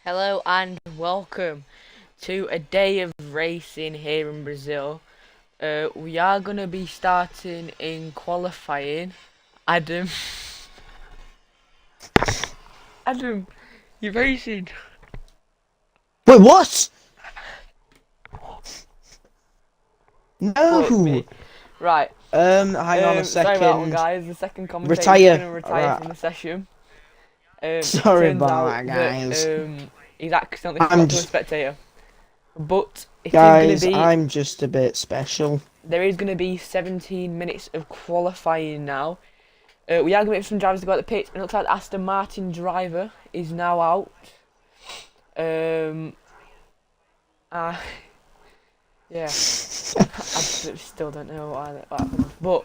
Hello and welcome to a day of racing here in Brazil. We are going to be starting in qualifying. Adam, Adam, you're racing. Wait, what? Fuck No. me. Right. Hang on a Sorry about that one, second. guys. The second commentator is going Retire. to retire from Right. the session. It Sorry turns about out that, that guys. he's accidentally I'm swapped to a just, spectator. But it is going to guys. be. I'm just a bit special. There is going to be 17 minutes of qualifying now. We are going to get some drivers to go out the pit. It looks like the Aston Martin driver is now out. Yeah, I still don't know what happened. But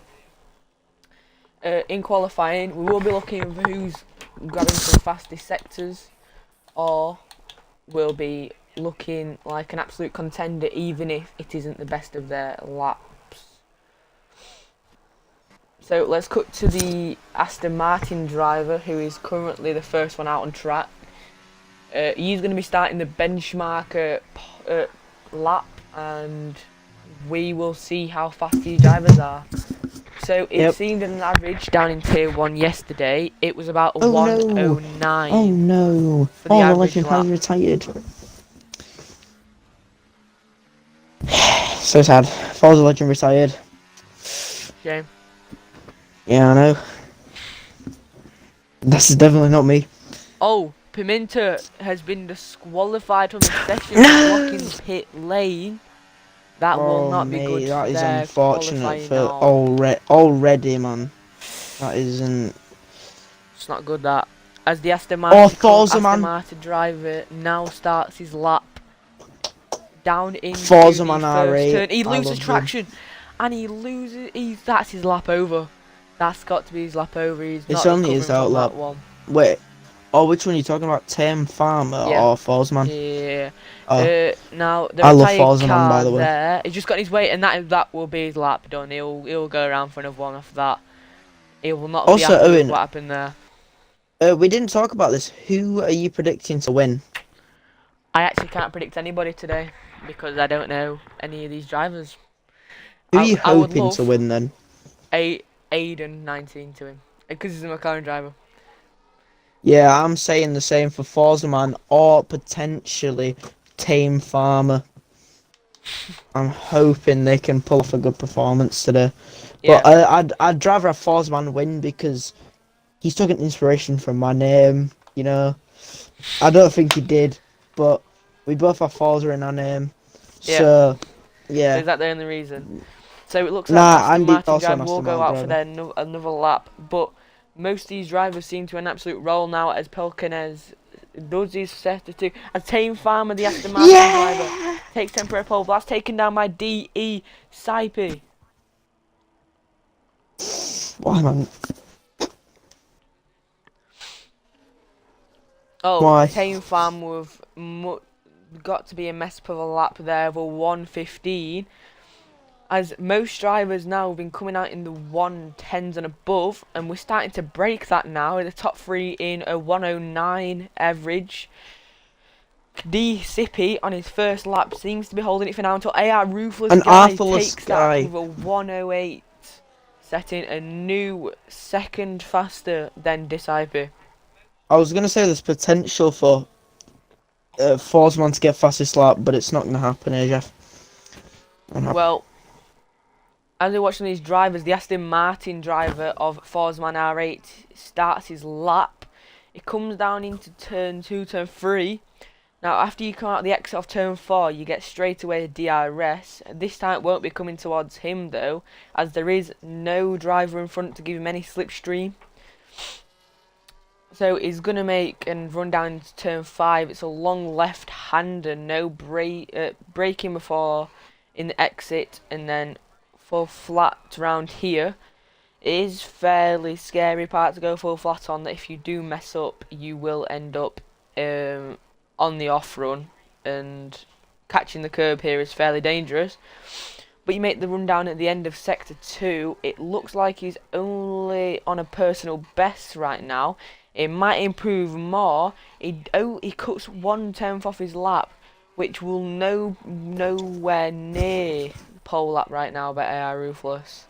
in qualifying, we will be looking for who's grabbing some fastest sectors, or will be looking like an absolute contender, even if it isn't the best of their laps. So let's cut to the Aston Martin driver, who is currently the first one out on track. He's going to be starting the benchmark lap, and we will see how fast these drivers are. So it seemed an average down in Tier 1 yesterday. It was about a Oh no. 109 Oh no. for the Oh, the average legend lap. has retired. So sad. Forza Legend retired. Shame. Yeah, I know. This is definitely not me. Oh, Pimenta has been disqualified from the session for No. blocking pit lane. That will not be good That for is their unfortunate qualifying for now. already, man. That isn't. It's not good, that. As the Aston Martin, Forza, man. Martin driver now starts his lap down into Forza, the man, first R8. turn. He I loses love traction, and he loses. That's his lap over. That's got to be his lap over. He's It's not only recovering his from outlap. that one. Wait. Oh, which one are you talking about? Tame Farmer Yeah. or Forza, man? Yeah. Oh, Now the I love retired Forza, man, by car the way. there. He's just got his weight, and that will be his lap done. He'll go around for another one after that. He will not be Also, happy with Owen, what happened there. we didn't talk about this. Who are you predicting to win? I actually can't predict anybody today because I don't know any of these drivers. Who are you I would hoping to love win then? Aiden 19 to him because he's a McLaren driver. Yeah, I'm saying the same for Forza, man, or potentially Tame Farmer. I'm hoping they can pull off a good performance today. Yeah. But I'd rather have Forza man win because he's taking inspiration from my name. You know, I don't think he did, but we both have Forza in our name. Yeah. So So yeah. is that the only reason? So it looks like Nah, Aston Andy's Martin also an driver will Aston go Martin out for driver. their another lap, but most of these drivers seem to an absolute roll now as Pelkinez does his set to two. As Tame Farmer, the Aston Martin driver, takes temporary pole. That's taken down by DE Saipi. Why, man? Oh, Why? Tame Farm with got to be a mess of a lap there of a 115. As most drivers now have been coming out in the 110s and above, and we're starting to break that now. The top three in a 109 average. D Sippy on his first lap seems to be holding it for now until AR Ruthless An Guy Arthurless takes guy. that with a 108, setting a new second faster than Disciple. I was gonna say there's potential for Forza man to get fastest lap, but it's not gonna happen, eh, Jeff? Well, as we're watching these drivers, the Aston Martin driver of Forsman R8 starts his lap. It comes down into turn 2, turn 3. Now, after you come out the exit of turn 4, you get straight away a DRS. This time it won't be coming towards him, though, as there is no driver in front to give him any slipstream. So he's going to make and run down into turn 5. It's a long left-hander, no braking before in the exit, and then full flat around here. It is fairly scary part to go full flat on, that if you do mess up, you will end up on the off run, and catching the curb here is fairly dangerous. But you make the run down at the end of sector 2. It looks like he's only on a personal best right now. It might improve more. He cuts 1/10 off his lap, which will nowhere near pole lap right now by AI Ruthless.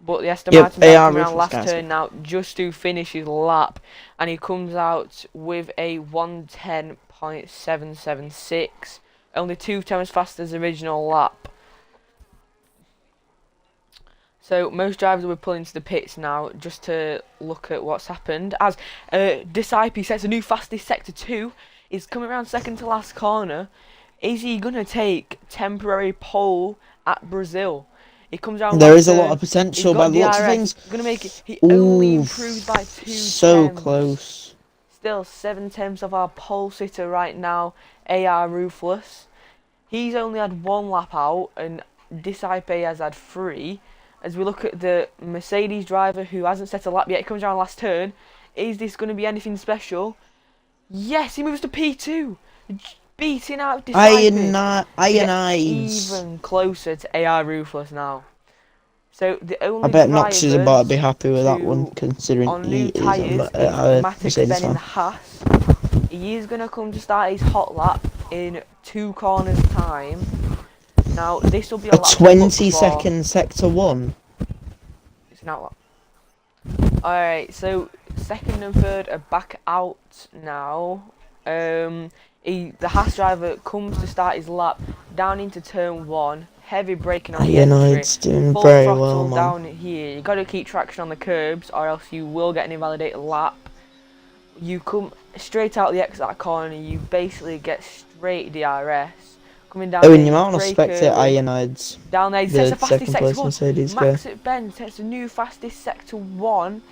But the Aston Yep, Martin driver AR coming around Ruthless, last guys. turn now just to finish his lap, and he comes out with a 1:10.776, only 2 times faster than his original lap. So most drivers will be pulling to the pits now just to look at what's happened. As Disciple sets a new fastest sector 2, is coming around second to last corner. Is he gonna take temporary pole at Brazil? He comes down There last is a lot turn. of He's potential by got the looks of DRS. things. Gonna make it. He only Ooh, improves by 2 so tenths. close. Still 7 tenths of our pole sitter right now. AR Ruthless. He's only had 1 lap out, and Disciple has had 3. As we look at the Mercedes driver who hasn't set a lap yet, he comes down last turn. Is this going to be anything special? Yes, he moves to P2, beating out Disciple to get Ionides. even closer to AR Ruthless now. So the I only bet Knox is about to be drivers happy with that one, to considering on he new is tyres is a Matic Mercedes Ben in fan. the Haas. He is going to come to start his hot lap in 2 corners time. Now this will be a A lap to look for. 20-second sector 1. It's not lap. Alright, so second and third are back out now. The Haas driver comes to start his lap down into turn 1. Heavy braking on the entry. Ionides doing Full very well, throttle man. down here. You got to keep traction on the curbs, or else you will get an invalidated lap. You come straight out the exit that corner. You basically get straight DRS. Coming down Oh, there, and you you might not brake expect it, early. Ionides. Down there, he sets The the fastest second sector place 1. Mercedes guy. Max at Ben sets a new fastest sector 1.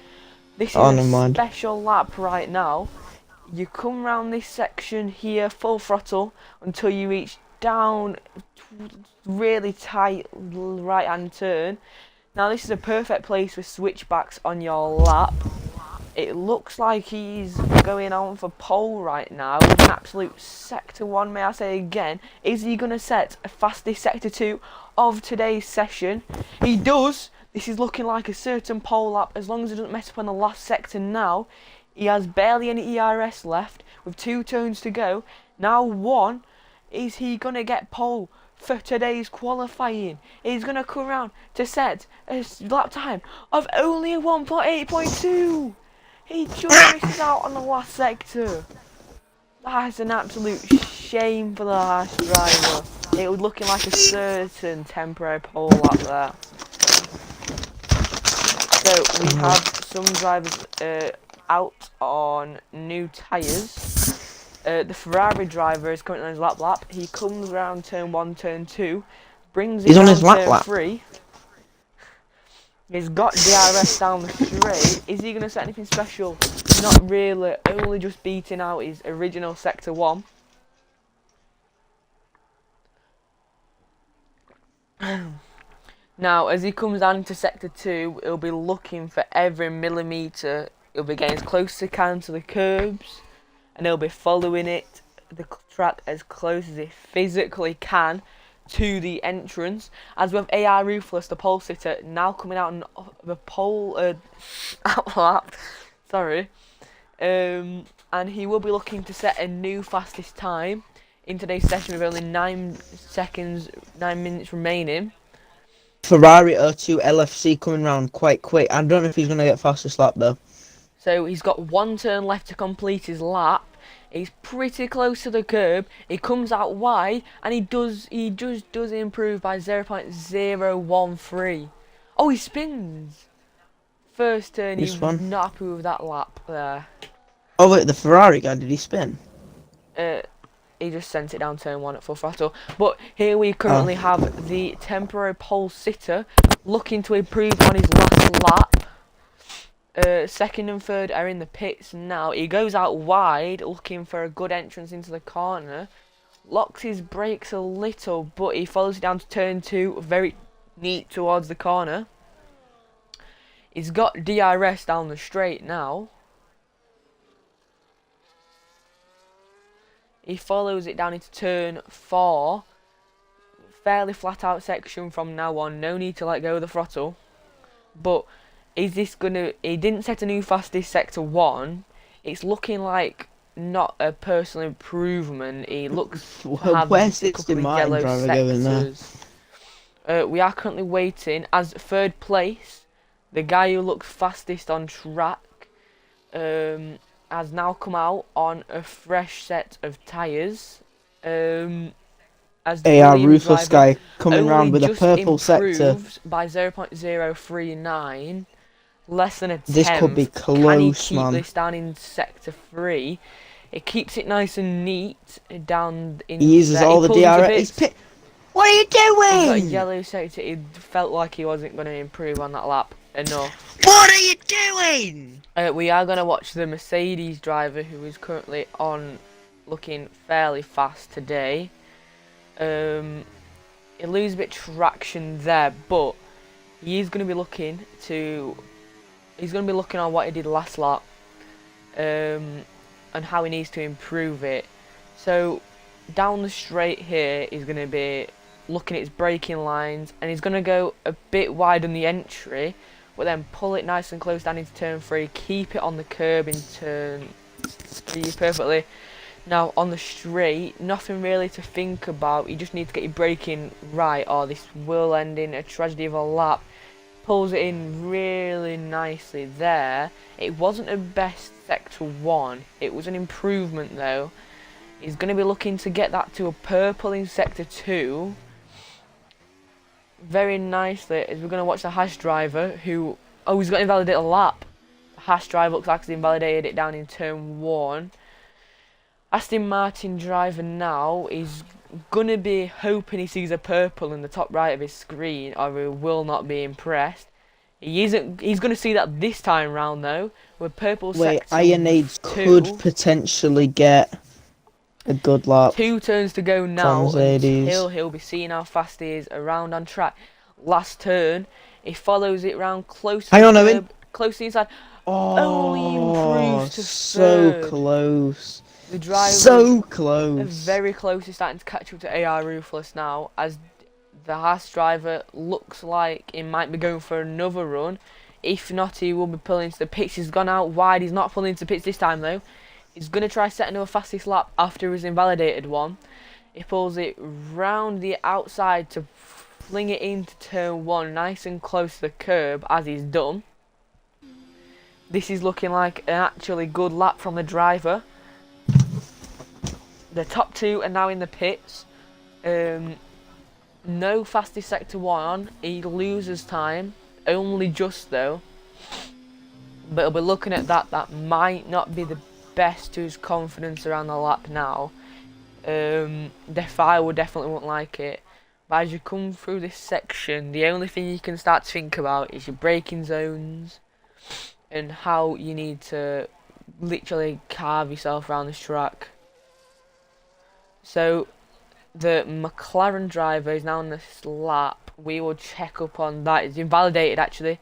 This is Oh, a never mind. special lap right now. You come round this section here, full throttle, until you reach down really tight right hand turn. Now this is a perfect place for switchbacks on your lap. It looks like he's going on for pole right now with an absolute sector 1, may I say again. Is he going to set a fastest sector 2 of today's session? He does. This is looking like a certain pole lap as long as he doesn't mess up on the last sector now. He has barely any ERS left with 2 turns to go. Now 1. Is he going to get pole for today's qualifying? He's going to come around to set a lap time of only 1.8.2. He just misses out on the last sector. That's an absolute shame for the last driver. It was looking like a certain temporary pole lap there. So we have some drivers out on new tyres. The Ferrari driver is currently on his lap. He comes around turn 1, turn 2, brings it He's on down his lap turn lap. 3. He's got DRS down the straight. Is he going to set anything special? Not really. Only just beating out his original sector 1. Now, as he comes down into sector 2, he'll be looking for every millimetre. He'll be getting as close as he can to the curbs, and he'll be following it, the track, as close as he physically can to the entrance. As with AR Ruthless, the pole sitter, now coming out on the pole out lap, sorry, and he will be looking to set a new fastest time in today's session with only 9 minutes remaining. Ferrari R2 LFC coming round quite quick. I don't know if he's going to get fastest lap though. So he's got 1 turn left to complete his lap. He's pretty close to the curb. He comes out wide, and he just does improve by 0.013. Oh, he spins. First turn, he This was one. not happy with that lap there. Oh wait, the Ferrari guy, did he spin? He just sent it down turn 1 at full throttle. But here we currently have the temporary pole sitter looking to improve on his last lap. Second and third are in the pits now. He goes out wide looking for a good entrance into the corner. Locks his brakes a little, but he follows it down to turn 2, very neat towards the corner. He's got DRS down the straight now. He follows it down into turn 4. Fairly flat out section from now on. No need to let go of the throttle. But is this gonna? He didn't set a new fastest sector 1. It's looking like not a personal improvement. He looks to have Where's just a this couple of Martin yellow driver going there? sectors. We are currently waiting as third place. The guy who looks fastest on track has now come out on a fresh set of tyres. As the AR Williams Ruthless driver guy coming only round with a just purple sector. improved by 0.039, less than a This could be tenth. Can he close, keep man. this down in sector 3? It keeps it nice and neat down in He uses there. all He the pulls into DRS. bits. What are you He's got a doing? yellow sector. It felt like he wasn't going to improve on that lap enough. What are you doing? We are going to watch the Mercedes driver, who is currently on, looking fairly fast today. He loses a bit of traction there, but he is going to be looking to. He's going to be looking on what he did last lap, and how he needs to improve it. So down the straight here, he's going to be looking at his braking lines, and he's going to go a bit wide on the entry, but then pull it nice and close down into turn 3, keep it on the curb in turn 3 perfectly. Now on the straight, nothing really to think about. You just need to get your braking right, or this will end in a tragedy of a lap. Pulls it in really nicely there. It wasn't a best sector 1. It was an improvement though. He's going to be looking to get that to a purple in sector 2. Very nicely, as we're going to watch the Haas driver, who... Oh, he's got to invalidate a lap. The Haas driver looks like he's invalidated it down in turn 1. Aston Martin driver now is going to be hoping he sees a purple in the top right of his screen, or he will not be impressed. He isn't. He's going to see that this time round though, with purple sector Ironades 2. could potentially get a good lap. 2 turns to go now Mercedes. until he'll be seeing how fast he is around on track. Last turn, he follows it round close to Hang the on, curb, Owen. close to the inside. Only Oh, improves to so third. close. The driver So are close. very close to starting to catch up to AR Ruthless now, as the Haas driver looks like he might be going for another run. If not, he will be pulling into the pits. He's gone out wide. He's not pulling into pits this time though. He's going to try setting another fastest lap after his invalidated one. He pulls it round the outside to fling it into turn 1, nice and close to the curb, as he's done. This is looking like an actually good lap from the driver. The top 2 are now in the pits. No fastest sector 1. He loses time, only just though. But he'll be looking at that. That might not be the best to his confidence around the lap now. I would definitely won't like it. But as you come through this section, the only thing you can start to think about is your braking zones and how you need to literally carve yourself around this track. So the McLaren driver is now on this lap. We will check up on that. It's invalidated actually.